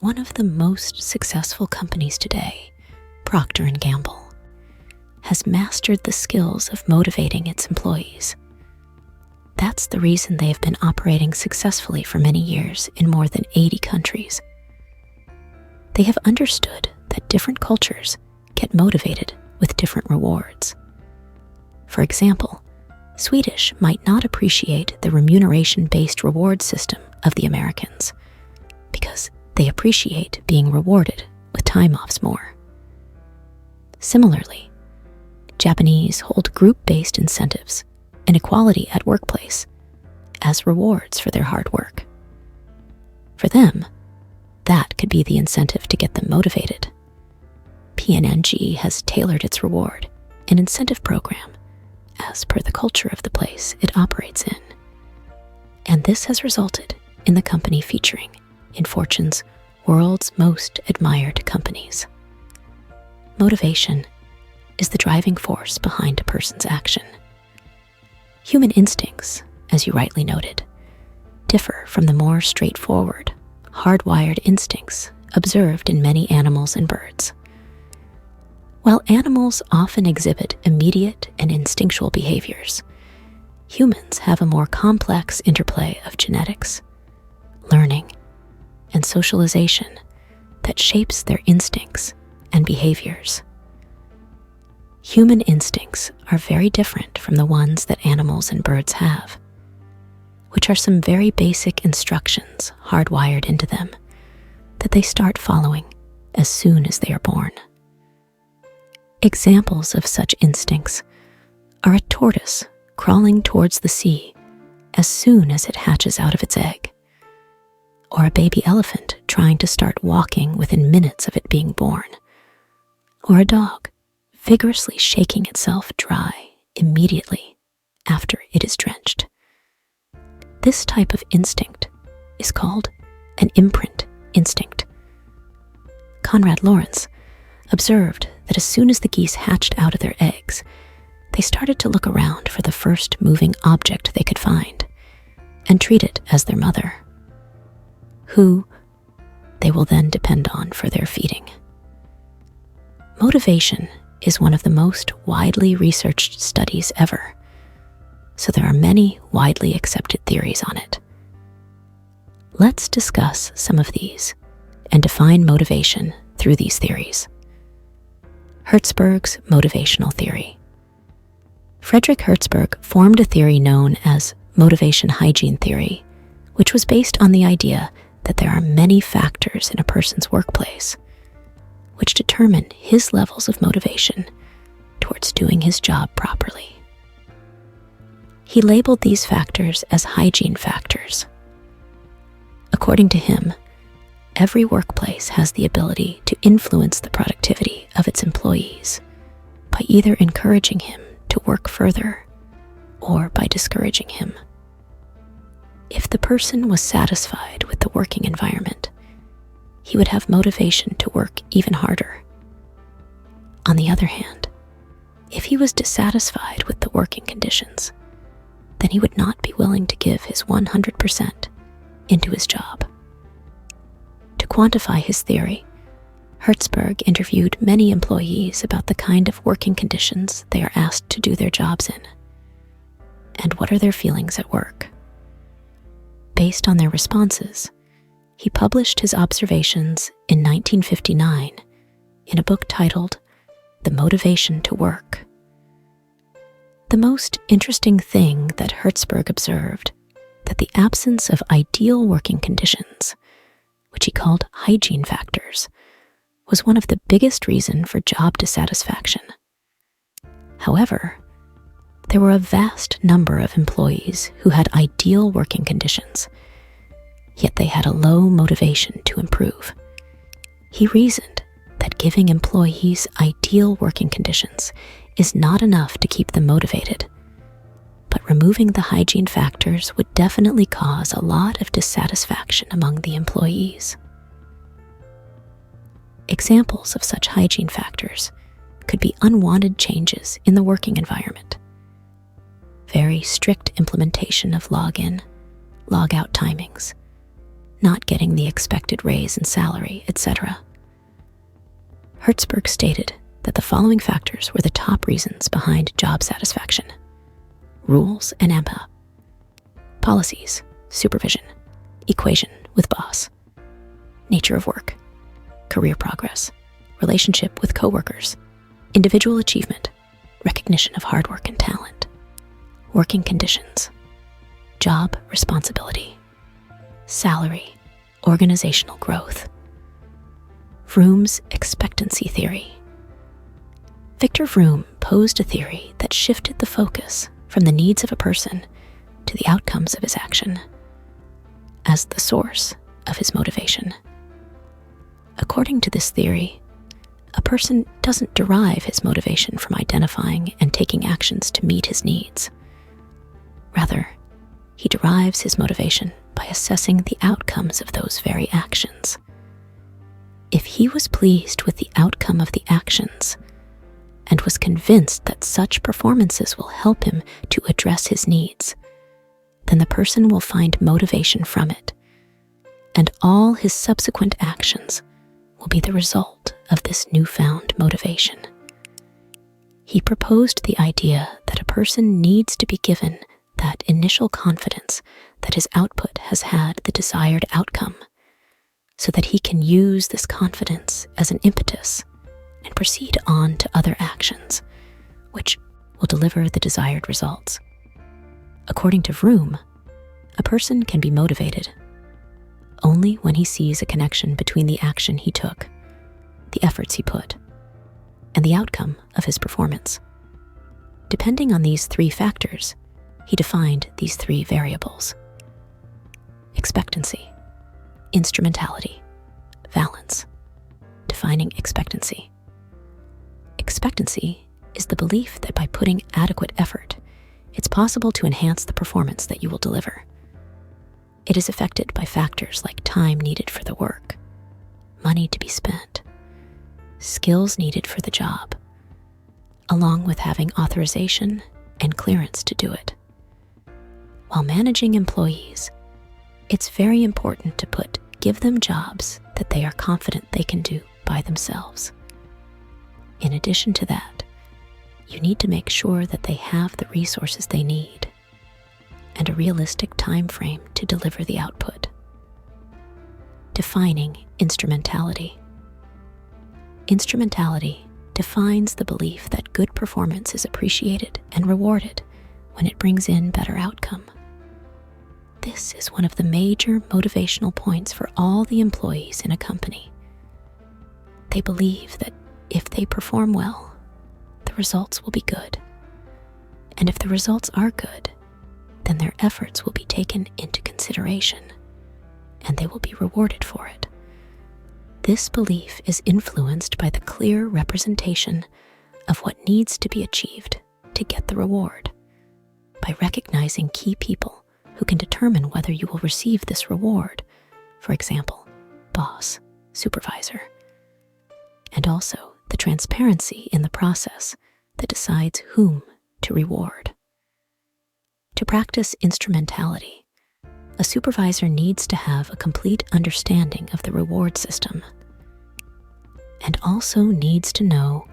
One of the most successful companies today, Procter & Gamble, has mastered the skills of motivating its employees. That's the reason they have been operating successfully for many years in more than 80 countries. They have understood that different cultures get motivated with different rewards. For example, Swedish might not appreciate the remuneration-based reward system of the Americans because they appreciate being rewarded with time-offs more. Similarly, Japanese hold group-based incentives and equality at workplace as rewards for their hard work. For them, that could be the incentive to get them motivated. P&G has tailored its reward and incentive program as per the culture of the place it operates in. And this has resulted in the company featuring in Fortune's World's Most Admired Companies. Motivation is the driving force behind a person's action. Human instincts, as you rightly noted, differ from the more straightforward, hardwired instincts observed in many animals and birds. While animals often exhibit immediate and instinctual behaviors, humans have a more complex interplay of genetics, learning, and socialization that shapes their instincts and behaviors. Human instincts are very different from the ones that animals and birds have, which are some very basic instructions hardwired into them that they start following as soon as they are born. Examples of such instincts are a tortoise crawling towards the sea as soon as it hatches out of its egg, or a baby elephant trying to start walking within minutes of it being born, or a dog vigorously shaking itself dry immediately after it is drenched. This type of instinct is called an imprint instinct. Konrad Lorenz observed that as soon as the geese hatched out of their eggs, they started to look around for the first moving object they could find and treat it as their mother, who they will then depend on for their feeding. Motivation is one of the most widely researched studies ever, so there are many widely accepted theories on it. Let's discuss some of these and define motivation through these theories. Hertzberg's motivational theory. Frederick Hertzberg formed a theory known as motivation hygiene theory, which was based on the idea that there are many factors in a person's workplace which determine his levels of motivation towards doing his job properly. He labeled these factors as hygiene factors. According to him, every workplace has the ability to influence the productivity of its employees by either encouraging him to work further or by discouraging him. If the person was satisfied with the working environment, he would have motivation to work even harder. On the other hand, if he was dissatisfied with the working conditions, then he would not be willing to give his 100% into his job. To quantify his theory, Hertzberg interviewed many employees about the kind of working conditions they are asked to do their jobs in, and what are their feelings at work. Based on their responses, he published his observations in 1959 in a book titled The Motivation to Work. The most interesting thing that Hertzberg observed that the absence of ideal working conditions, which he called hygiene factors, was one of the biggest reasons for job dissatisfaction. However, there were a vast number of employees who had ideal working conditions, yet they had a low motivation to improve. He reasoned that giving employees ideal working conditions is not enough to keep them motivated, but removing the hygiene factors would definitely cause a lot of dissatisfaction among the employees. Examples of such hygiene factors could be unwanted changes in the working environment, very strict implementation of log-in, log-out timings, not getting the expected raise in salary, etc. Hertzberg stated that the following factors were the top reasons behind job satisfaction: rules and AMPA, policies, supervision, equation with boss, nature of work, career progress, relationship with coworkers, individual achievement, recognition of hard work and talent, working conditions, job responsibility, salary, organizational growth. Vroom's expectancy theory. Victor Vroom posed a theory that shifted the focus from the needs of a person to the outcomes of his action as the source of his motivation. According to this theory, a person doesn't derive his motivation from identifying and taking actions to meet his needs. Rather, he derives his motivation by assessing the outcomes of those very actions. If he was pleased with the outcome of the actions and was convinced that such performances will help him to address his needs, then the person will find motivation from it, and all his subsequent actions will be the result of this newfound motivation. He proposed the idea that a person needs to be given that initial confidence that his output has had the desired outcome, so that he can use this confidence as an impetus and proceed on to other actions, which will deliver the desired results. According to Vroom, a person can be motivated only when he sees a connection between the action he took, the efforts he put, and the outcome of his performance. Depending on these three factors, he defined these three variables: expectancy, instrumentality, valence. Defining expectancy. Expectancy is the belief that by putting adequate effort, it's possible to enhance the performance that you will deliver. It is affected by factors like time needed for the work, money to be spent, skills needed for the job, along with having authorization and clearance to do it. While managing employees, it's very important to give them jobs that they are confident they can do by themselves. In addition to that, you need to make sure that they have the resources they need and a realistic time frame to deliver the output. Defining instrumentality. Instrumentality defines the belief that good performance is appreciated and rewarded when it brings in better outcome. This is one of the major motivational points for all the employees in a company. They believe that if they perform well, the results will be good. And if the results are good, then their efforts will be taken into consideration and they will be rewarded for it. This belief is influenced by the clear representation of what needs to be achieved to get the reward, by recognizing key people who can determine whether you will receive this reward, for example, boss, supervisor, and also the transparency in the process that decides whom to reward. To practice instrumentality, a supervisor needs to have a complete understanding of the reward system and also needs to know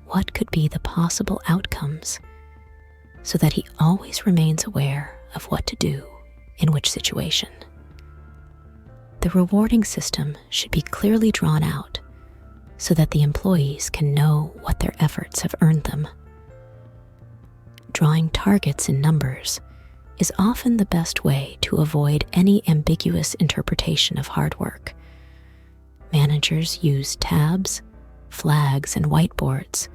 what could be the possible outcomes so that he always remains aware of what to do in which situation. The rewarding system should be clearly drawn out so that the employees can know what their efforts have earned them. Drawing targets in numbers is often the best way to avoid any ambiguous interpretation of hard work. Managers use tabs, flags, and whiteboards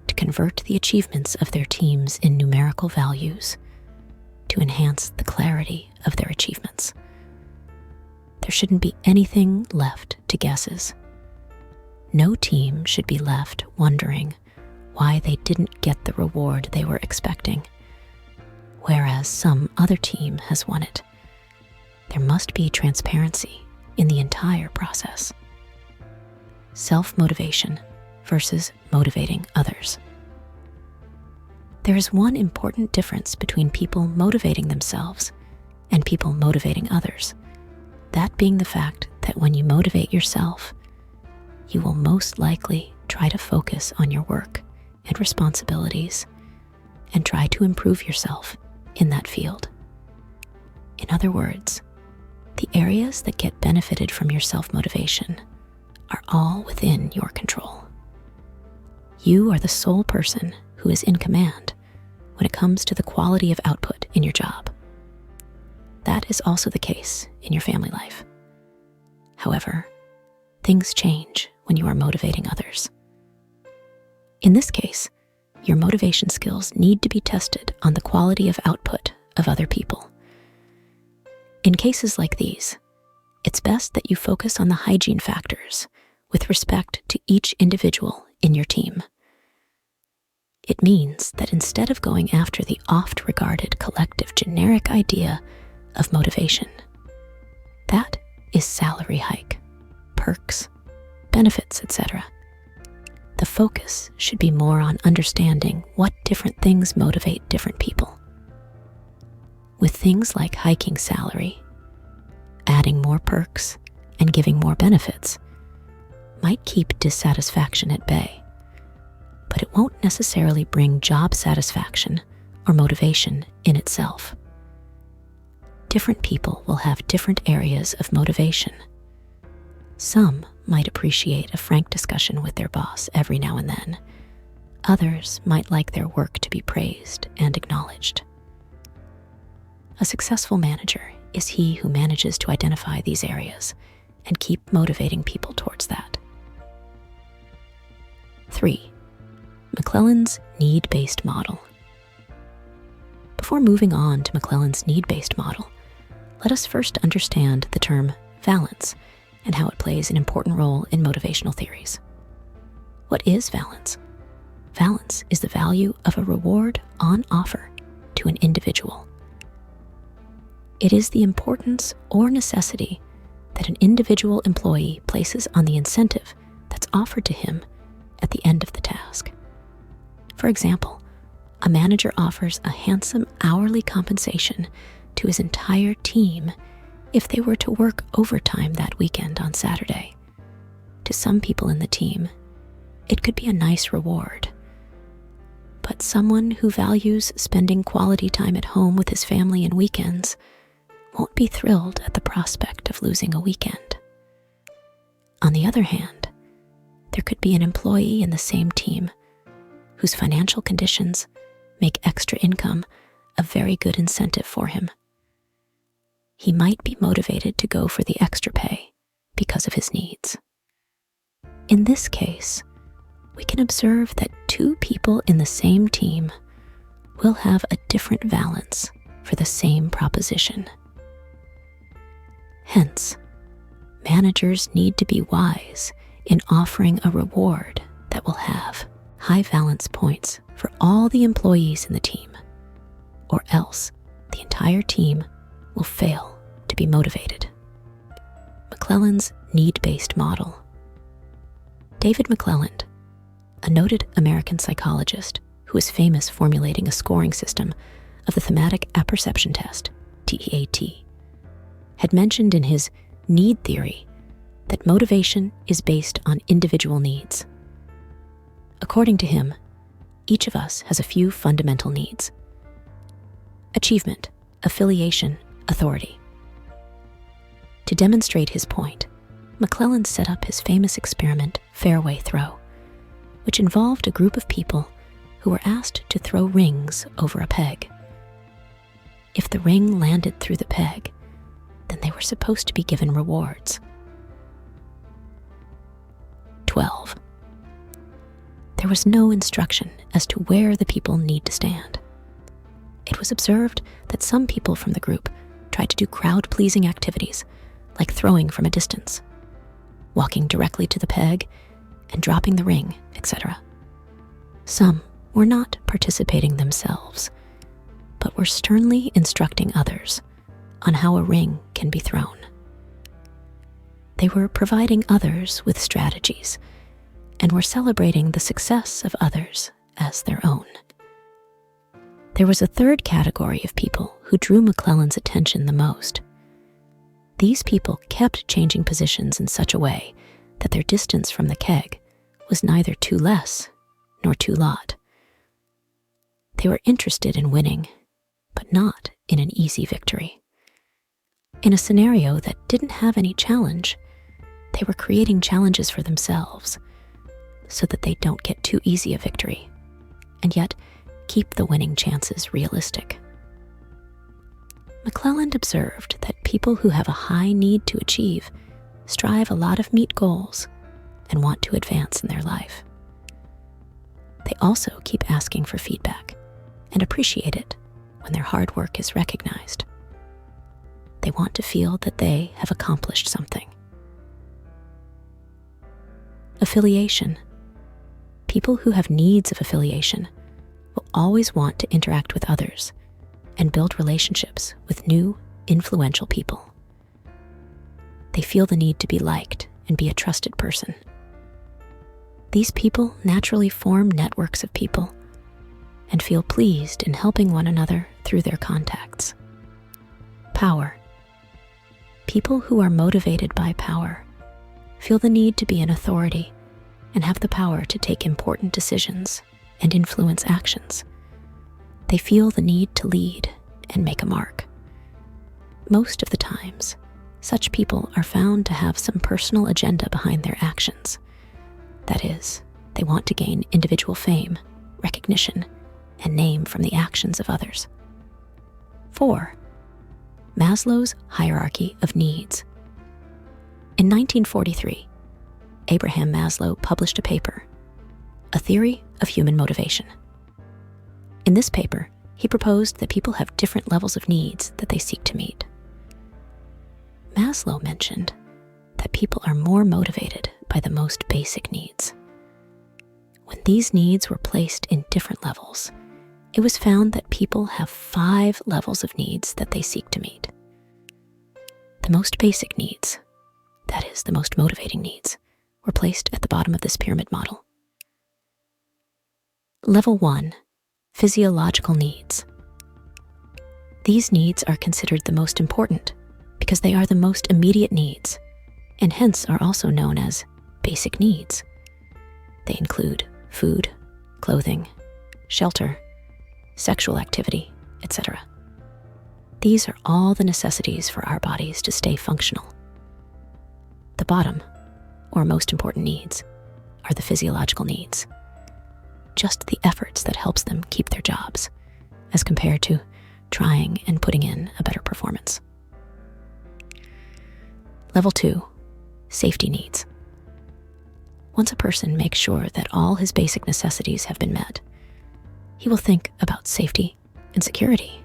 to convert the achievements of their teams in numerical values to enhance the clarity of their achievements. There shouldn't be anything left to guesses. No team should be left wondering why they didn't get the reward they were expecting, whereas some other team has won it. There must be transparency in the entire process. Self-motivation versus motivating others. There is one important difference between people motivating themselves and people motivating others. That being the fact that when you motivate yourself, you will most likely try to focus on your work and responsibilities and try to improve yourself in that field. In other words, the areas that get benefited from your self-motivation are all within your control. You are the sole person who is in command when it comes to the quality of output in your job. That is also the case in your family life. However, things change when you are motivating others. In this case, your motivation skills need to be tested on the quality of output of other people. In cases like these, it's best that you focus on the hygiene factors with respect to each individual in your team. It means that instead of going after the oft-regarded collective generic idea of motivation, that is salary hike, perks, benefits, etc., the focus should be more on understanding what different things motivate different people. With things like hiking salary, adding more perks, and giving more benefits might keep dissatisfaction at bay, but it won't necessarily bring job satisfaction or motivation in itself. Different people will have different areas of motivation. Some might appreciate a frank discussion with their boss every now and then. Others might like their work to be praised and acknowledged. A successful manager is he who manages to identify these areas and keep motivating people towards that. 3. McClelland's need-based model. Before moving on to McClelland's need-based model, let us first understand the term valence and how it plays an important role in motivational theories. What is valence? Valence is the value of a reward on offer to an individual. It is the importance or necessity that an individual employee places on the incentive that's offered to him at the end of the task. For example, a manager offers a handsome hourly compensation to his entire team if they were to work overtime that weekend on Saturday. To some people in the team, it could be a nice reward. But someone who values spending quality time at home with his family and weekends won't be thrilled at the prospect of losing a weekend. On the other hand, there could be an employee in the same team whose financial conditions make extra income a very good incentive for him. He might be motivated to go for the extra pay because of his needs. In this case, we can observe that two people in the same team will have a different valence for the same proposition. Hence, managers need to be wise in offering a reward that will have high valence points for all the employees in the team, or else the entire team will fail to be motivated. McClelland's need-based model. David McClelland, a noted American psychologist who is famous formulating a scoring system of the thematic apperception test, TEAT, had mentioned in his need theory that motivation is based on individual needs. According to him, each of us has a few fundamental needs: achievement, affiliation, authority. To demonstrate his point, McClelland set up his famous experiment, fairway throw, which involved a group of people who were asked to throw rings over a peg. If the ring landed through the peg, then they were supposed to be given rewards. 12. There was no instruction as to where the people need to stand. It was observed that some people from the group tried to do crowd-pleasing activities, like throwing from a distance, walking directly to the peg, and dropping the ring, etc. Some were not participating themselves, but were sternly instructing others on how a ring can be thrown. They were providing others with strategies and were celebrating the success of others as their own. There was a third category of people who drew McClelland's attention the most. These people kept changing positions in such a way that their distance from the keg was neither too less nor too lot. They were interested in winning, but not in an easy victory. In a scenario that didn't have any challenge, they were creating challenges for themselves so that they don't get too easy a victory, and yet keep the winning chances realistic. McClelland observed that people who have a high need to achieve strive a lot to meet goals and want to advance in their life. They also keep asking for feedback and appreciate it when their hard work is recognized. They want to feel that they have accomplished something. Affiliation. People who have needs of affiliation will always want to interact with others and build relationships with new, influential people. They feel the need to be liked and be a trusted person. These people naturally form networks of people and feel pleased in helping one another through their contacts. Power. People who are motivated by power feel the need to be an authority and have the power to take important decisions and influence actions. They feel the need to lead and make a mark. Most of the times, such people are found to have some personal agenda behind their actions. That is, they want to gain individual fame, recognition, and name from the actions of others. 4. Maslow's hierarchy of needs. In 1943, Abraham Maslow published a paper, A Theory of Human Motivation. In this paper, he proposed that people have different levels of needs that they seek to meet. Maslow mentioned that people are more motivated by the most basic needs. When these needs were placed in different levels, it was found that people have 5 levels of needs that they seek to meet. The most basic needs, that is, the most motivating needs, were placed at the bottom of this pyramid model. Level 1, physiological needs. These needs are considered the most important because they are the most immediate needs and hence are also known as basic needs. They include food, clothing, shelter, sexual activity, etc. These are all the necessities for our bodies to stay functional. The bottom, or most important needs, are the physiological needs. Just the efforts that helps them keep their jobs, as compared to trying and putting in a better performance. Level 2, safety needs. Once a person makes sure that all his basic necessities have been met, he will think about safety and security.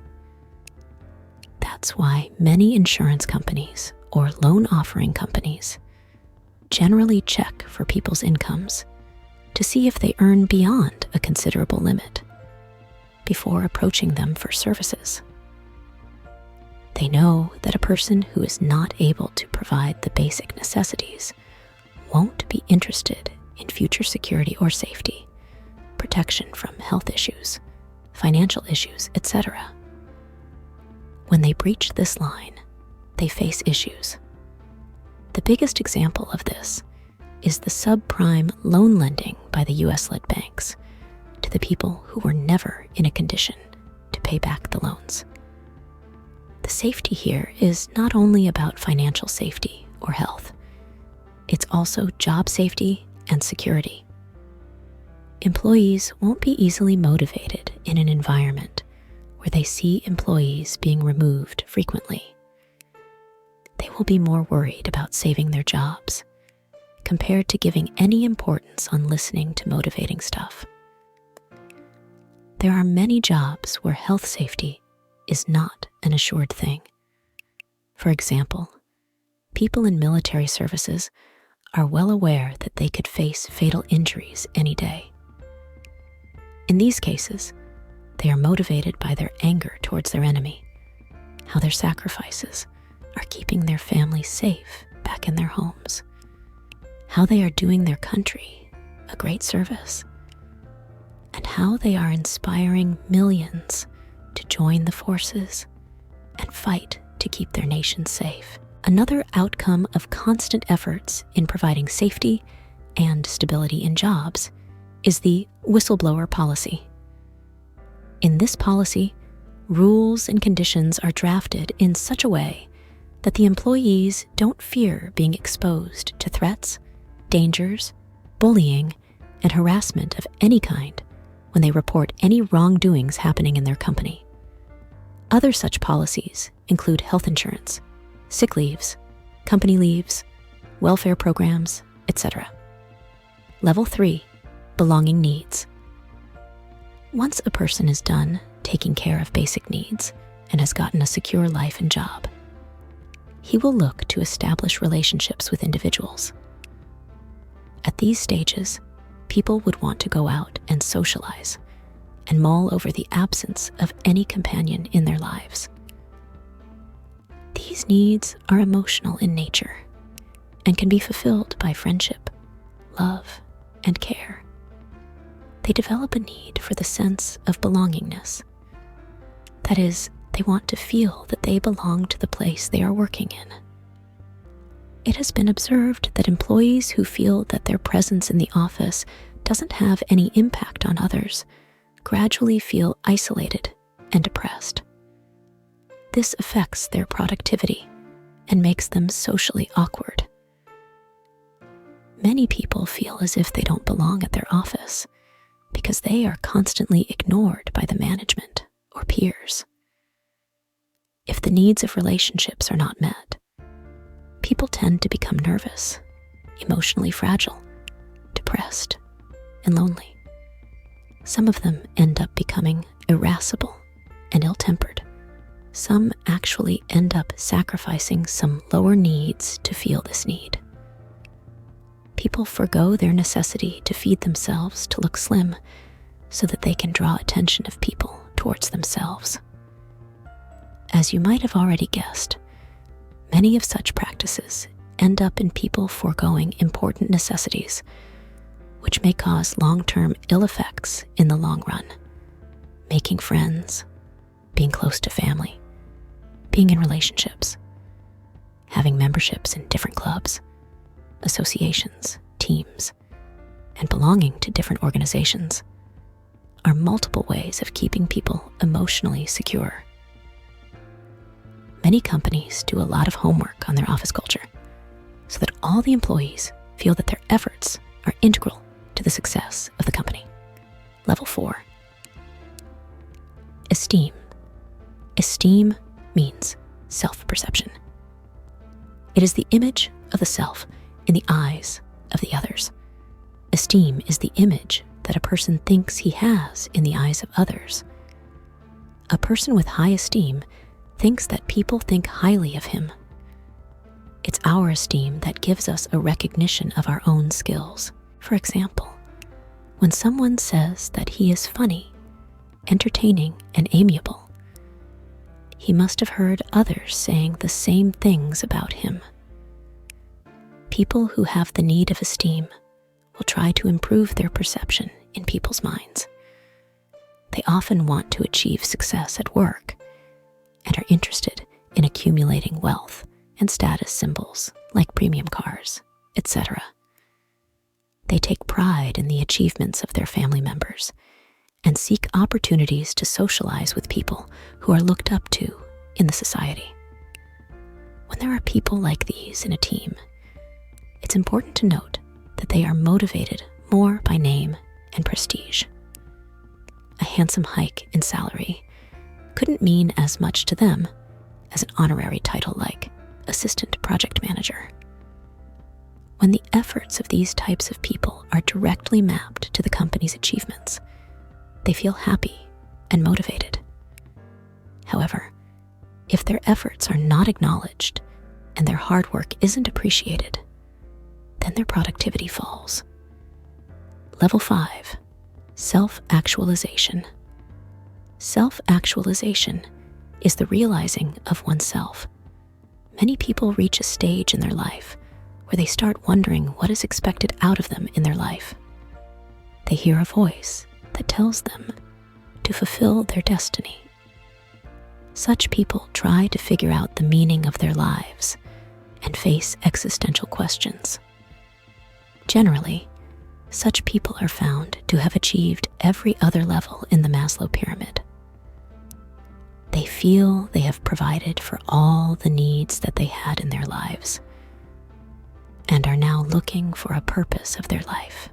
That's why many insurance companies or loan offering companies generally check for people's incomes to see if they earn beyond a considerable limit before approaching them for services. They know that a person who is not able to provide the basic necessities won't be interested in future security or safety, protection from health issues, financial issues, etc. When they breach this line, they face issues. The biggest example of this is the subprime loan lending by the US-led banks to the people who were never in a condition to pay back the loans. The safety here is not only about financial safety or health, it's also job safety and security. Employees won't be easily motivated in an environment where they see employees being removed frequently. They will be more worried about saving their jobs compared to giving any importance on listening to motivating stuff. There are many jobs where health safety is not an assured thing. For example, people in military services are well aware that they could face fatal injuries any day. In these cases, they are motivated by their anger towards their enemy, how their sacrifices are keeping their families safe back in their homes, how they are doing their country a great service, and how they are inspiring millions to join the forces and fight to keep their nation safe. Another outcome of constant efforts in providing safety and stability in jobs is the whistleblower policy. In this policy, rules and conditions are drafted in such a way that the employees don't fear being exposed to threats, dangers, bullying, and harassment of any kind when they report any wrongdoings happening in their company. Other such policies include health insurance, sick leaves, company leaves, welfare programs, etc. Level 3, belonging needs. Once a person is done taking care of basic needs and has gotten a secure life and job, he will look to establish relationships with individuals. At these stages, people would want to go out and socialize and mull over the absence of any companion in their lives. These needs are emotional in nature and can be fulfilled by friendship, love, and care. They develop a need for the sense of belongingness. That is, they want to feel that they belong to the place they are working in. It has been observed that employees who feel that their presence in the office doesn't have any impact on others gradually feel isolated and depressed. This affects their productivity and makes them socially awkward. Many people feel as if they don't belong at their office because they are constantly ignored by the management or peers. If the needs of relationships are not met, people tend to become nervous, emotionally fragile, depressed, and lonely. Some of them end up becoming irascible and ill-tempered. Some actually end up sacrificing some lower needs to feel this need. People forego their necessity to feed themselves to look slim so that they can draw attention of people towards themselves. As you might have already guessed, many of such practices end up in people foregoing important necessities, which may cause long-term ill effects in the long run. Making friends, being close to family, being in relationships, having memberships in different clubs, associations, teams, and belonging to different organizations are multiple ways of keeping people emotionally secure. Many companies do a lot of homework on their office culture so that all the employees feel that their efforts are integral to the success of the company. Level 4. Esteem. Esteem means self-perception. It is the image of the self in the eyes of the others. Esteem is the image that a person thinks he has in the eyes of others. A person with high esteem thinks that people think highly of him. It's our esteem that gives us a recognition of our own skills. For example, when someone says that he is funny, entertaining, and amiable, he must have heard others saying the same things about him. People who have the need of esteem will try to improve their perception in people's minds. They often want to achieve success at work and are interested in accumulating wealth and status symbols like premium cars, etc. They take pride in the achievements of their family members and seek opportunities to socialize with people who are looked up to in the society. When there are people like these in a team, it's important to note that they are motivated more by name and prestige. A handsome hike in salary couldn't mean as much to them as an honorary title like assistant project manager. When the efforts of these types of people are directly mapped to the company's achievements, they feel happy and motivated. However, if their efforts are not acknowledged and their hard work isn't appreciated, then their productivity falls. Level 5, self-actualization. Self-actualization is the realizing of oneself. Many people reach a stage in their life where they start wondering what is expected out of them in their life. They hear a voice that tells them to fulfill their destiny. Such people try to figure out the meaning of their lives and face existential questions. Generally, such people are found to have achieved every other level in the Maslow pyramid. They feel they have provided for all the needs that they had in their lives and are now looking for a purpose of their life.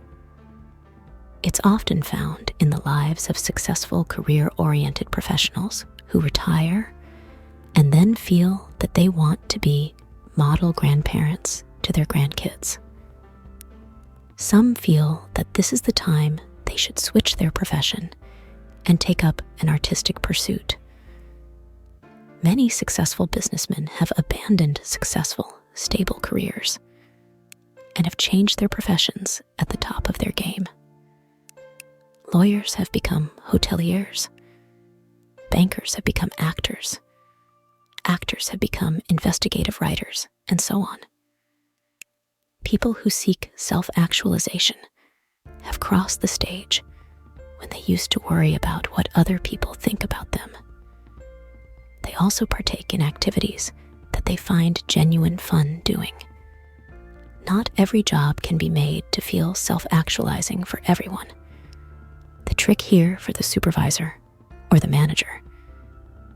It's often found in the lives of successful career-oriented professionals who retire and then feel that they want to be model grandparents to their grandkids. Some feel that this is the time they should switch their profession and take up an artistic pursuit. Many successful businessmen have abandoned successful, stable careers and have changed their professions at the top of their game. Lawyers have become hoteliers. Bankers have become actors. Actors have become investigative writers, and so on. People who seek self-actualization have crossed the stage when they used to worry about what other people think about them. They also partake in activities that they find genuine fun doing. Not every job can be made to feel self-actualizing for everyone. The trick here for the supervisor or the manager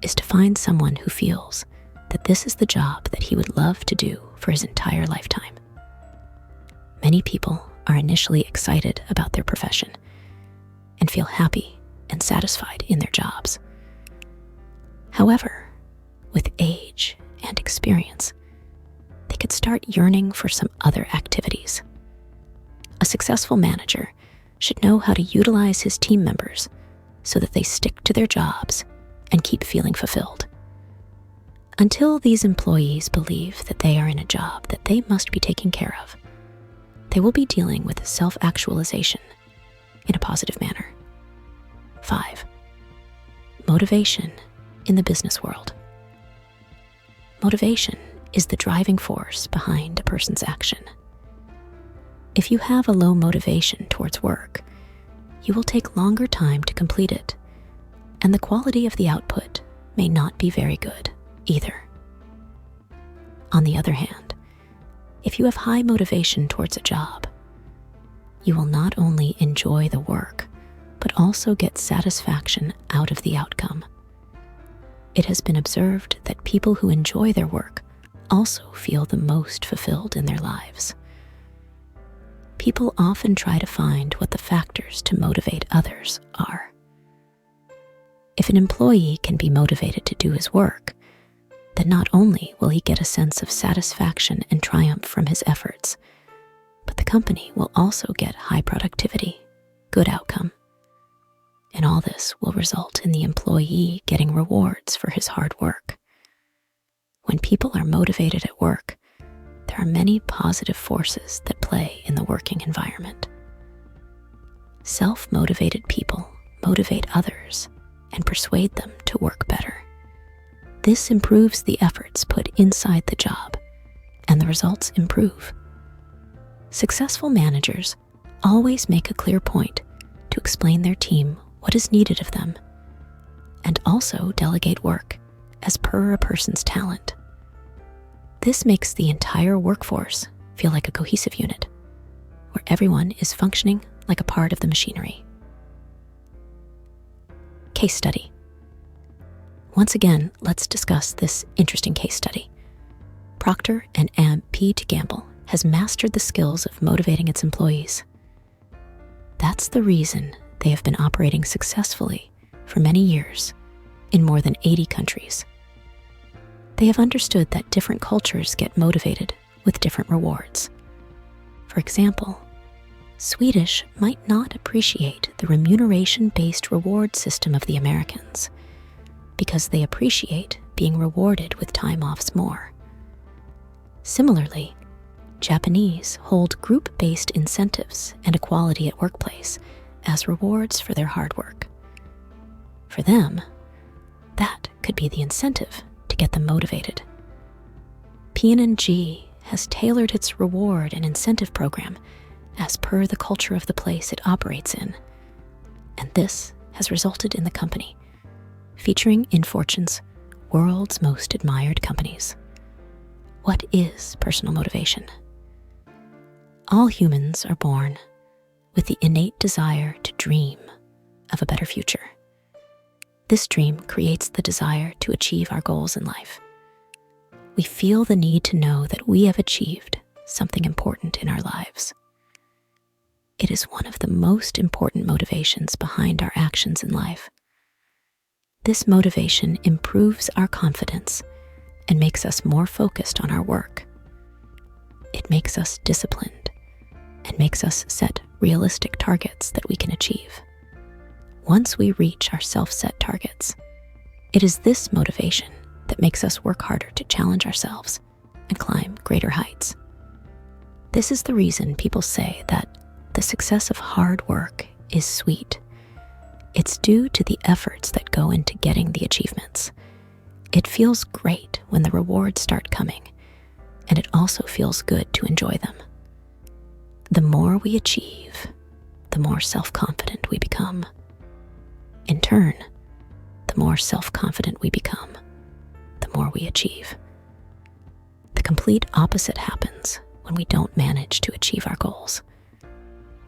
is to find someone who feels that this is the job that he would love to do for his entire lifetime. Many people are initially excited about their profession and feel happy and satisfied in their jobs. However, with age and experience, they could start yearning for some other activities. A successful manager should know how to utilize his team members so that they stick to their jobs and keep feeling fulfilled. Until these employees believe that they are in a job that they must be taken care of, they will be dealing with self-actualization in a positive manner. 5. Motivation in the business world. Motivation is the driving force behind a person's action. If you have a low motivation towards work, you will take longer time to complete it, and the quality of the output may not be very good either. On the other hand, if you have high motivation towards a job, you will not only enjoy the work, but also get satisfaction out of the outcome. It has been observed that people who enjoy their work also feel the most fulfilled in their lives. People often try to find what the factors to motivate others are. If an employee can be motivated to do his work, then not only will he get a sense of satisfaction and triumph from his efforts, but the company will also get high productivity, good outcome. And all this will result in the employee getting rewards for his hard work. When people are motivated at work, there are many positive forces that play in the working environment. Self-motivated people motivate others and persuade them to work better. This improves the efforts put inside the job, and the results improve. Successful managers always make a clear point to explain their team what is needed of them, and also delegate work as per a person's talent. This makes the entire workforce feel like a cohesive unit, where everyone is functioning like a part of the machinery. Case study. Once again, let's discuss this interesting case study. Procter & Gamble has mastered the skills of motivating its employees. That's the reason they have been operating successfully for many years in more than 80 countries. They have understood that different cultures get motivated with different rewards. For example, Swedish might not appreciate the remuneration-based reward system of the Americans because they appreciate being rewarded with time offs more. Similarly, Japanese hold group-based incentives and equality at workplace as rewards for their hard work. For them, that could be the incentive to get them motivated. P&G has tailored its reward and incentive program as per the culture of the place it operates in, and this has resulted in the company featuring in Fortune's World's Most Admired Companies. What is personal motivation? All humans are born with the innate desire to dream of a better future. This dream creates the desire to achieve our goals in life. We feel the need to know that we have achieved something important in our lives. It is one of the most important motivations behind our actions in life. This motivation improves our confidence and makes us more focused on our work. It makes us disciplined and makes us set realistic targets that we can achieve. Once we reach our self-set targets, it is this motivation that makes us work harder to challenge ourselves and climb greater heights. This is the reason people say that the success of hard work is sweet. It's due to the efforts that go into getting the achievements. It feels great when the rewards start coming, and it also feels good to enjoy them. The more we achieve, the more self-confident we become. In turn, the more self-confident we become, the more we achieve. The complete opposite happens when we don't manage to achieve our goals.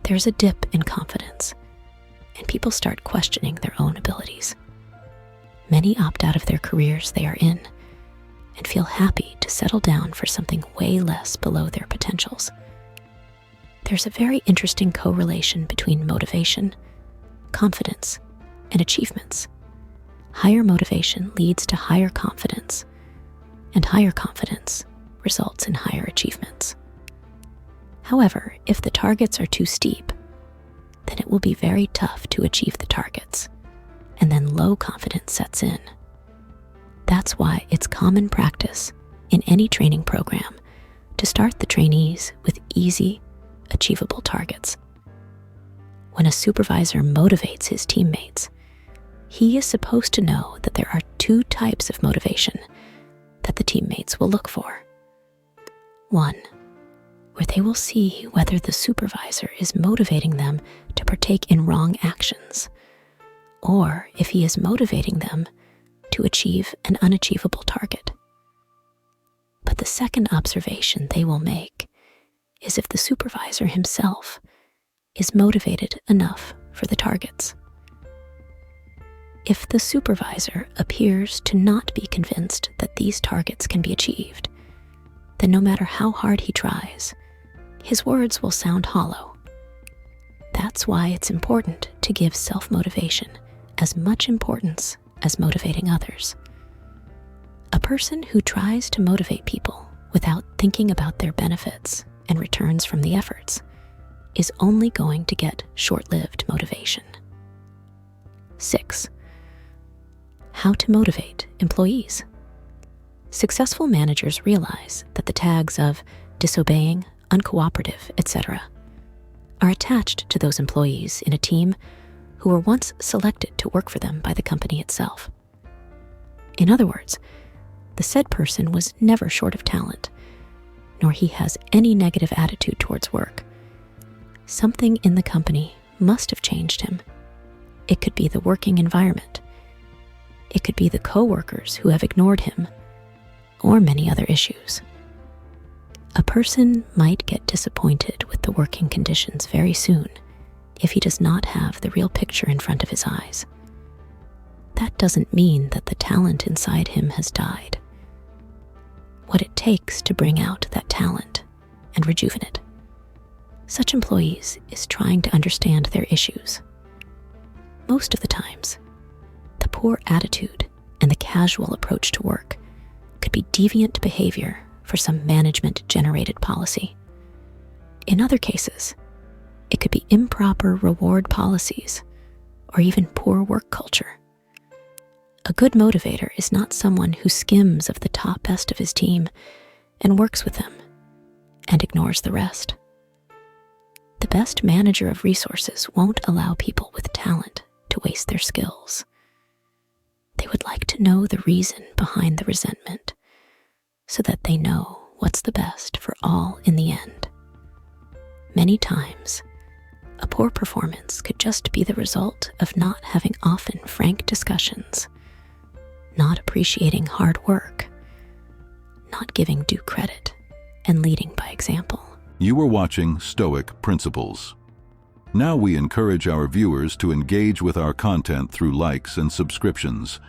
There's a dip in confidence, and people start questioning their own abilities. Many opt out of their careers they are in and feel happy to settle down for something way less below their potentials. There's a very interesting correlation between motivation, confidence, and achievements. Higher motivation leads to higher confidence, and higher confidence results in higher achievements. However, if the targets are too steep, then it will be very tough to achieve the targets, and then low confidence sets in. That's why it's common practice in any training program to start the trainees with easy, achievable targets. When a supervisor motivates his teammates, he is supposed to know that there are two types of motivation that the teammates will look for. One, where they will see whether the supervisor is motivating them to partake in wrong actions, or if he is motivating them to achieve an unachievable target. But the second observation they will make is if the supervisor himself is motivated enough for the targets. If the supervisor appears to not be convinced that these targets can be achieved, then no matter how hard he tries, his words will sound hollow. That's why it's important to give self-motivation as much importance as motivating others. A person who tries to motivate people without thinking about their benefits and returns from the efforts is only going to get short-lived motivation. 6. How to motivate employees. Successful managers realize that the tags of disobeying, uncooperative, etc. are attached to those employees in a team who were once selected to work for them by the company itself. In other words, the said person was never short of talent, nor he has any negative attitude towards work. Something in the company must have changed him. It could be the working environment. It could be the co-workers who have ignored him, or many other issues. A person might get disappointed with the working conditions very soon if he does not have the real picture in front of his eyes. That doesn't mean that the talent inside him has died. What it takes to bring out that talent and rejuvenate such employees is trying to understand their issues. Most of the times, the poor attitude and the casual approach to work could be deviant behavior for some management-generated policy. In other cases, it could be improper reward policies or even poor work culture. A good motivator is not someone who skims of the top best of his team and works with them and ignores the rest. The best manager of resources won't allow people with talent to waste their skills. They would like to know the reason behind the resentment so that they know what's the best for all in the end. Many times, a poor performance could just be the result of not having often frank discussions, not appreciating hard work, not giving due credit and leading by example. You are watching Stoic Principles. Now we encourage our viewers to engage with our content through likes and subscriptions.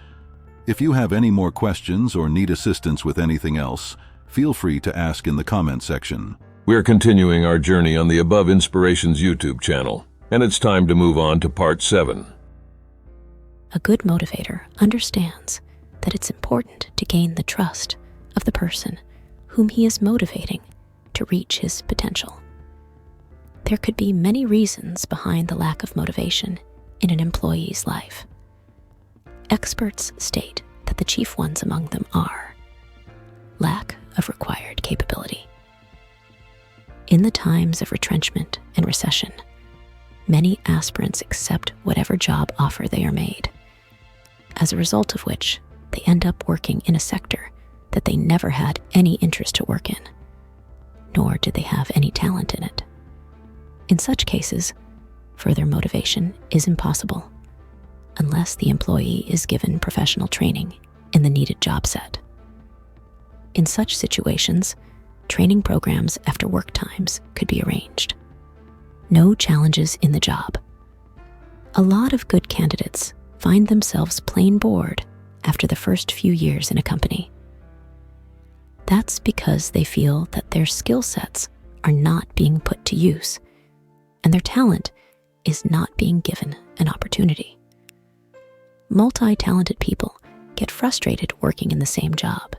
If you have any more questions or need assistance with anything else, feel free to ask in the comment section. We're continuing our journey on the Above Inspiration's YouTube channel, and it's time to move on to part 7. A good motivator understands that it's important to gain the trust of the person whom he is motivating to reach his potential. There could be many reasons behind the lack of motivation in an employee's life. Experts state that the chief ones among them are lack of required capability. In the times of retrenchment and recession, many aspirants accept whatever job offer they are made, as a result of which they end up working in a sector that they never had any interest to work in, nor did they have any talent in it. In such cases, further motivation is impossible unless the employee is given professional training in the needed job set. In such situations, training programs after work times could be arranged. No challenges in the job. A lot of good candidates find themselves plain bored after the first few years in a company. That's because they feel that their skill sets are not being put to use, and their talent is not being given an opportunity. Multi-talented people get frustrated working in the same job,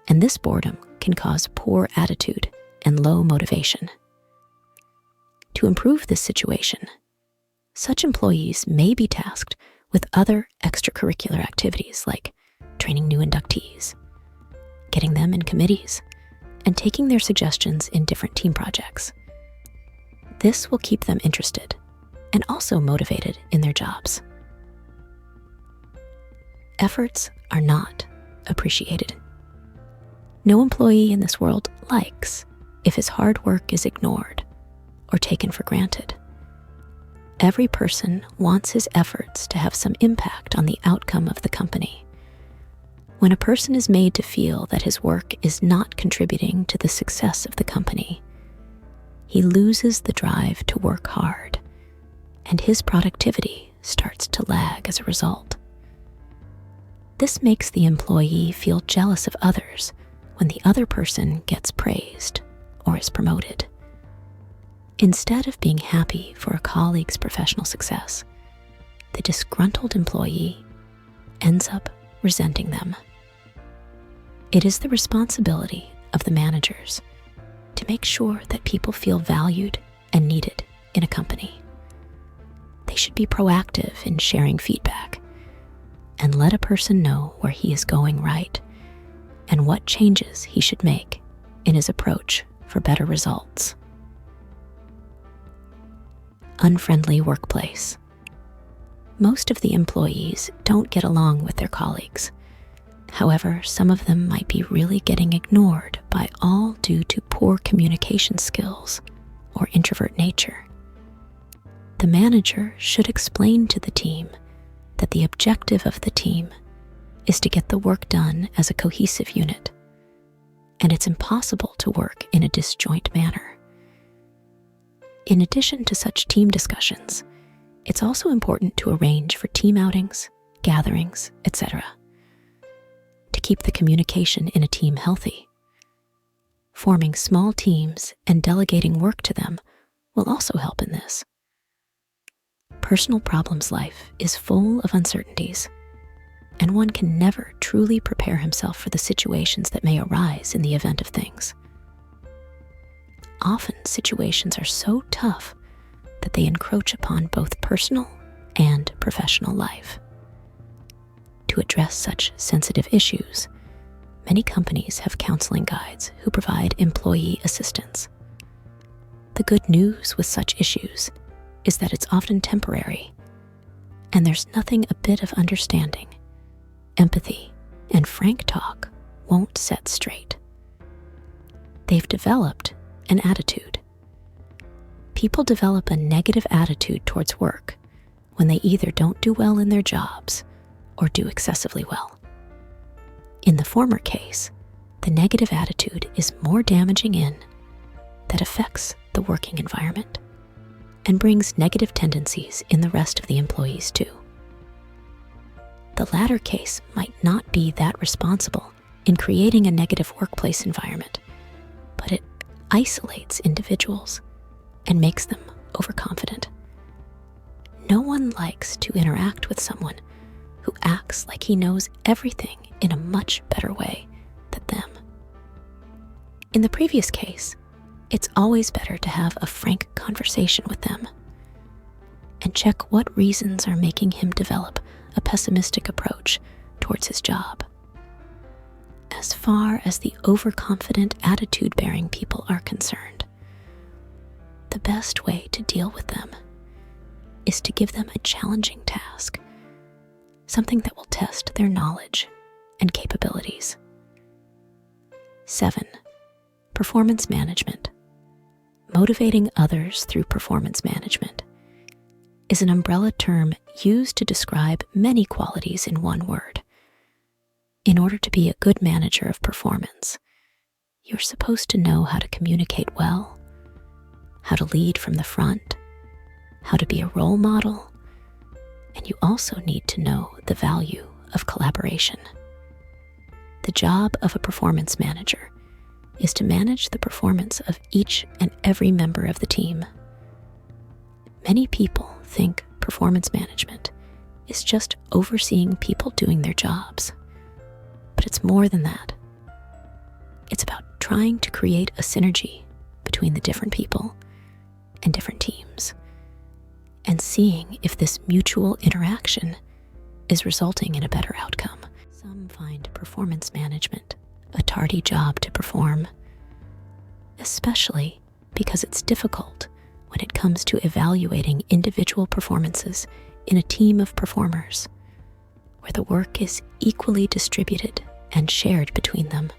and this boredom can cause poor attitude and low motivation. To improve this situation, such employees may be tasked with other extracurricular activities like training new inductees, getting them in committees, and taking their suggestions in different team projects. This will keep them interested and also motivated in their jobs. Efforts are not appreciated. No employee in this world likes if his hard work is ignored or taken for granted. Every person wants his efforts to have some impact on the outcome of the company. When a person is made to feel that his work is not contributing to the success of the company, he loses the drive to work hard, and his productivity starts to lag as a result. This makes the employee feel jealous of others when the other person gets praised or is promoted. Instead of being happy for a colleague's professional success, the disgruntled employee ends up resenting them. It is the responsibility of the managers to make sure that people feel valued and needed in a company. They should be proactive in sharing feedback and let a person know where he is going right and what changes he should make in his approach for better results. Unfriendly workplace. Most of the employees don't get along with their colleagues. However, some of them might be really getting ignored by all due to poor communication skills or introvert nature. The manager should explain to the team that the objective of the team is to get the work done as a cohesive unit, and it's impossible to work in a disjoint manner. In addition to such team discussions, it's also important to arrange for team outings, gatherings, etc., to keep the communication in a team healthy. Forming small teams and delegating work to them will also help in this. Personal problems life is full of uncertainties, and one can never truly prepare himself for the situations that may arise in the event of things. Often situations are so tough that they encroach upon both personal and professional life. To address such sensitive issues, many companies have counseling guides who provide employee assistance. The good news with such issues is that it's often temporary, and there's nothing a bit of understanding, empathy, and frank talk won't set straight. They've developed an attitude. People develop a negative attitude towards work when they either don't do well in their jobs or do excessively well. In the former case, The negative attitude is more damaging that affects the working environment and brings negative tendencies in the rest of the employees too. The latter case might not be that responsible in creating a negative workplace environment, but it isolates individuals and makes them overconfident. No one likes to interact with someone who acts like he knows everything in a much better way than them. In the previous case, it's always better to have a frank conversation with them and check what reasons are making him develop a pessimistic approach towards his job. As far as the overconfident, attitude-bearing people are concerned, the best way to deal with them is to give them a challenging task, something that will test their knowledge and capabilities. 7. Performance management. Motivating others through performance management is an umbrella term used to describe many qualities in one word. In order to be a good manager of performance, you're supposed to know how to communicate well, how to lead from the front, how to be a role model, and you also need to know the value of collaboration. The job of a performance manager is to manage the performance of each and every member of the team. Many people think performance management is just overseeing people doing their jobs, but it's more than that. It's about trying to create a synergy between the different people and different teams, and seeing if this mutual interaction is resulting in a better outcome. Some find performance management a tardy job to perform, especially because it's difficult when it comes to evaluating individual performances in a team of performers, where the work is equally distributed and shared between them.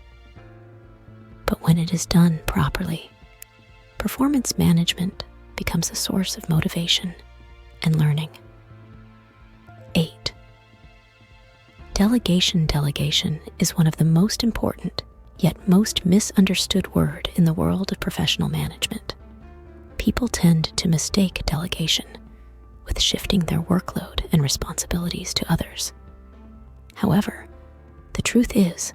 But when it is done properly, performance management becomes a source of motivation and learning. 8. Delegation is one of the most important yet most misunderstood word in the world of professional management. People tend to mistake delegation with shifting their workload and responsibilities to others. However, the truth is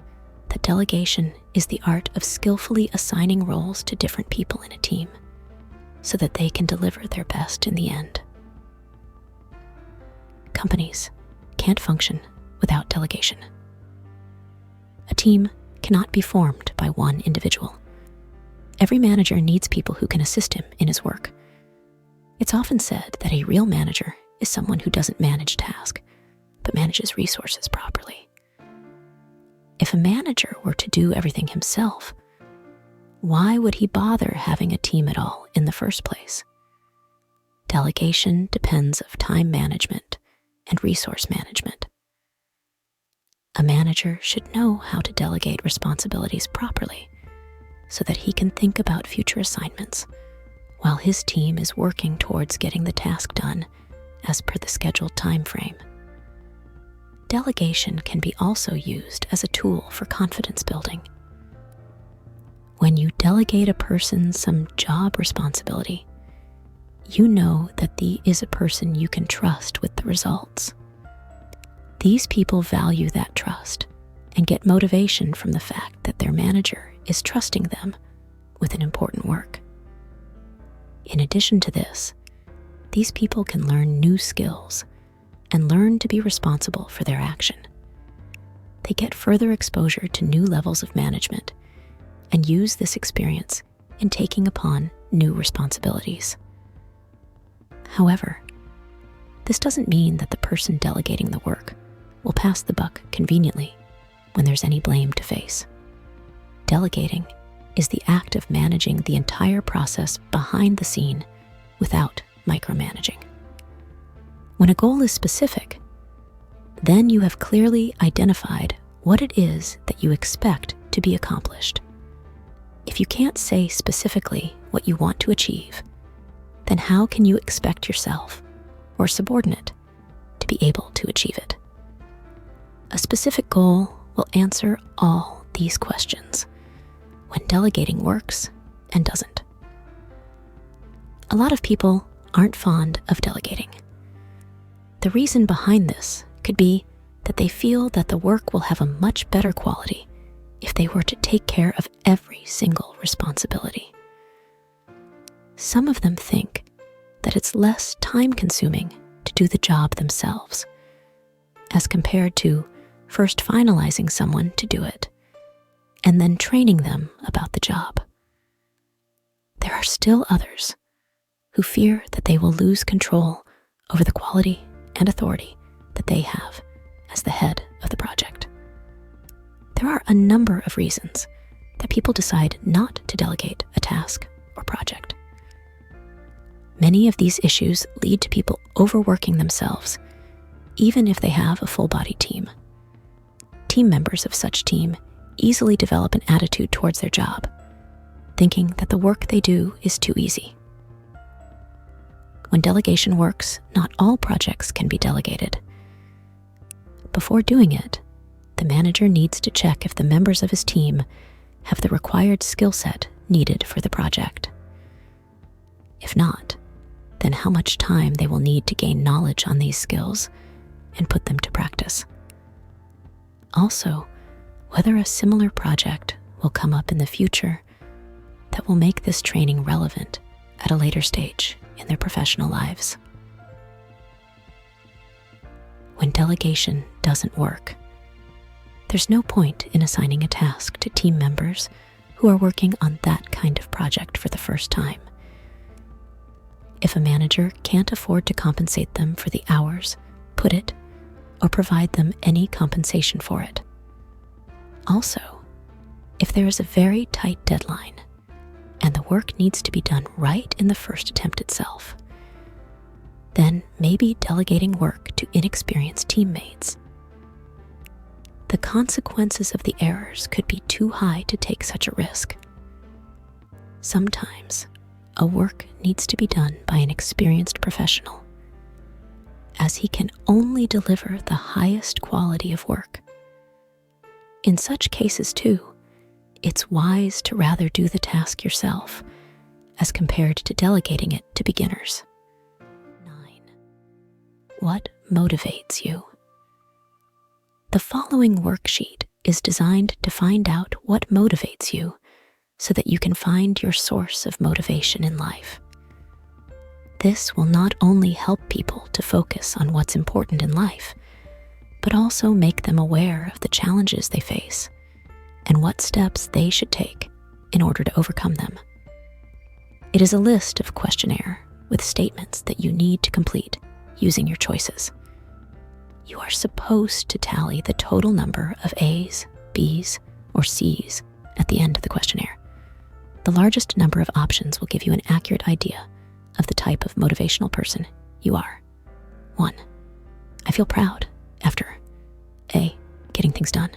that delegation is the art of skillfully assigning roles to different people in a team so that they can deliver their best in the end. Companies can't function without delegation. A team cannot be formed by one individual. Every manager needs people who can assist him in his work. It's often said that a real manager is someone who doesn't manage tasks, but manages resources properly. If a manager were to do everything himself, why would he bother having a team at all in the first place? Delegation depends on time management and resource management. A manager should know how to delegate responsibilities properly so that he can think about future assignments while his team is working towards getting the task done as per the scheduled time frame. Delegation can be also used as a tool for confidence building. When you delegate a person some job responsibility, you know that he is a person you can trust with the results. These people value that trust and get motivation from the fact that their manager is trusting them with an important work. In addition to this, these people can learn new skills and learn to be responsible for their action. They get further exposure to new levels of management and use this experience in taking upon new responsibilities. However, this doesn't mean that the person delegating the work will pass the buck conveniently when there's any blame to face. Delegating is the act of managing the entire process behind the scene without micromanaging. When a goal is specific, then you have clearly identified what it is that you expect to be accomplished. If you can't say specifically what you want to achieve, then how can you expect yourself or subordinate to be able to achieve it? A specific goal will answer all these questions when delegating works and doesn't. A lot of people aren't fond of delegating. The reason behind this could be that they feel that the work will have a much better quality if they were to take care of every single responsibility. Some of them think that it's less time-consuming to do the job themselves, as compared to first finalizing someone to do it and then training them about the job. There are still others who fear that they will lose control over the quality and authority that they have as the head of the project. There are a number of reasons that people decide not to delegate a task or project. Many of these issues lead to people overworking themselves, even if they have a full-body team. Team members of such team easily develop an attitude towards their job, thinking that the work they do is too easy. When delegation works, not all projects can be delegated. Before doing it, the manager needs to check if the members of his team have the required skill set needed for the project. If not, then how much time they will need to gain knowledge on these skills and put them to practice. Also, whether a similar project will come up in the future that will make this training relevant at a later stage in their professional lives. When delegation doesn't work, there's no point in assigning a task to team members who are working on that kind of project for the first time. If a manager can't afford to compensate them for the hours, put it, or provide them any compensation for it. Also, if there is a very tight deadline and the work needs to be done right in the first attempt itself, then maybe delegating work to inexperienced teammates. The consequences of the errors could be too high to take such a risk. Sometimes, a work needs to be done by an experienced professional, as he can only deliver the highest quality of work. In such cases, too, it's wise to rather do the task yourself as compared to delegating it to beginners. 9. What motivates you? The following worksheet is designed to find out what motivates you so that you can find your source of motivation in life. This will not only help people to focus on what's important in life, but also make them aware of the challenges they face and what steps they should take in order to overcome them. It is a list of questionnaire with statements that you need to complete using your choices. You are supposed to tally the total number of A's, B's, or C's at the end of the questionnaire. The largest number of options will give you an accurate idea of the type of motivational person you are. 1. I feel proud after A. Getting things done.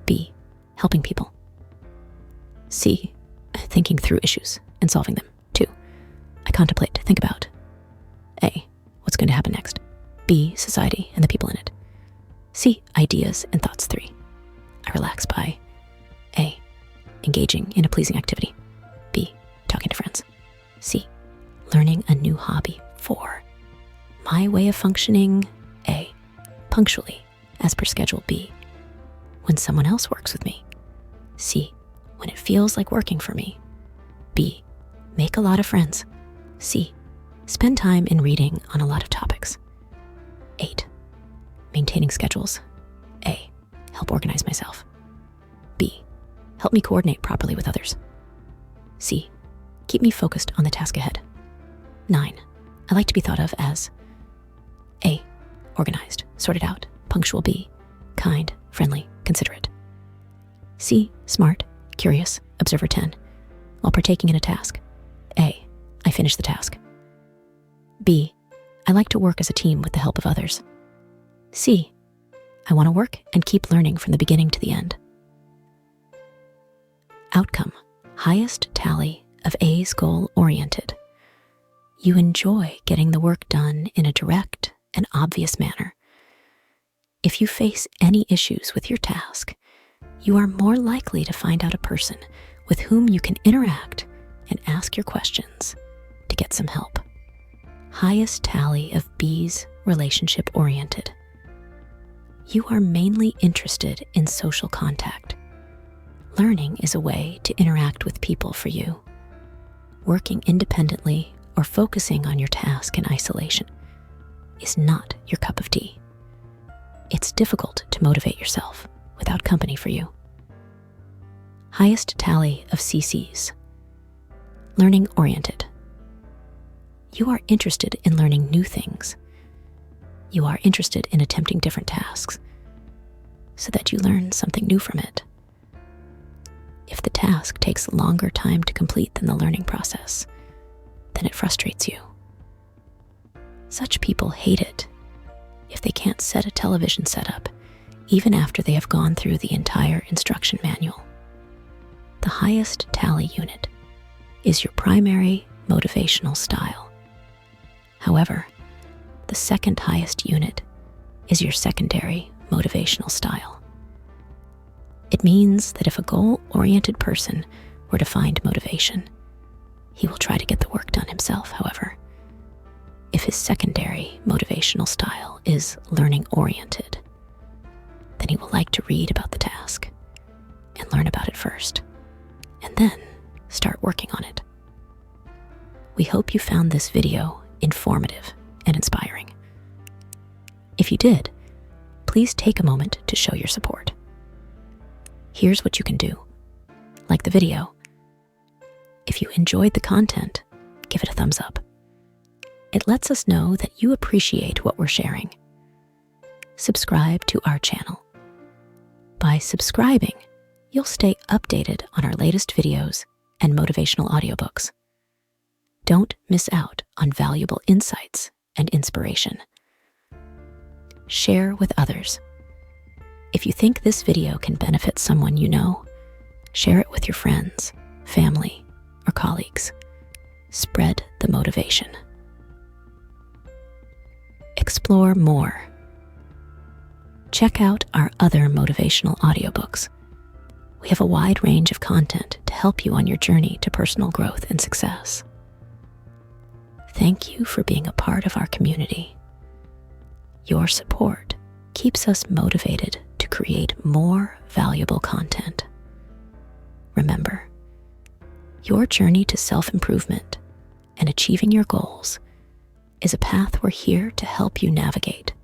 B. Helping people. C. Thinking through issues and solving them. 2. I contemplate, think about A. What's going to happen next. B. Society and the people in it. C. Ideas and thoughts. 3. I relax by A. Engaging in a pleasing activity. B. Talking to friends. C. Learning a new hobby. 4. My way of functioning. A. Punctually, as per schedule. B. When someone else works with me. C. When it feels like working for me. B. Make a lot of friends. C. Spend time in reading on a lot of topics. 8. Maintaining schedules. A. Help organize myself. B. Help me coordinate properly with others. C. Keep me focused on the task ahead. 9. I like to be thought of as A. Organized, sorted out, punctual. B. Kind, friendly, considerate. C. Smart, curious, observer. 10. While partaking in a task. A. I finish the task. B. I like to work as a team with the help of others. C. I want to work and keep learning from the beginning to the end. Outcome, highest tally of A's goal-oriented. You enjoy getting the work done in a direct and obvious manner. If you face any issues with your task, you are more likely to find out a person with whom you can interact and ask your questions to get some help. Highest tally of B's relationship-oriented. You are mainly interested in social contact. Learning is a way to interact with people for you. Working independently or focusing on your task in isolation is not your cup of tea. It's difficult to motivate yourself without company for you. Highest tally of CCs. Learning oriented. You are interested in learning new things. You are interested in attempting different tasks so that you learn something new from it. If the task takes a longer time to complete than the learning process, then it frustrates you. Such people hate it if they can't set a television setup even after they have gone through the entire instruction manual. The highest tally unit is your primary motivational style. However, the second highest unit is your secondary motivational style. It means that if a goal-oriented person were to find motivation, he will try to get the work done himself, however. If his secondary motivational style is learning-oriented, then he will like to read about the task and learn about it first, and then start working on it. We hope you found this video informative and inspiring. If you did, please take a moment to show your support. Here's what you can do. Like the video. If you enjoyed the content, give it a thumbs up. It lets us know that you appreciate what we're sharing. Subscribe to our channel. By subscribing, you'll stay updated on our latest videos and motivational audiobooks. Don't miss out on valuable insights and inspiration. Share with others. If you think this video can benefit someone you know, share it with your friends, family, or colleagues. Spread the motivation. Explore more. Check out our other motivational audiobooks. We have a wide range of content to help you on your journey to personal growth and success. Thank you for being a part of our community. Your support keeps us motivated to create more valuable content. Remember, your journey to self-improvement and achieving your goals is a path we're here to help you navigate.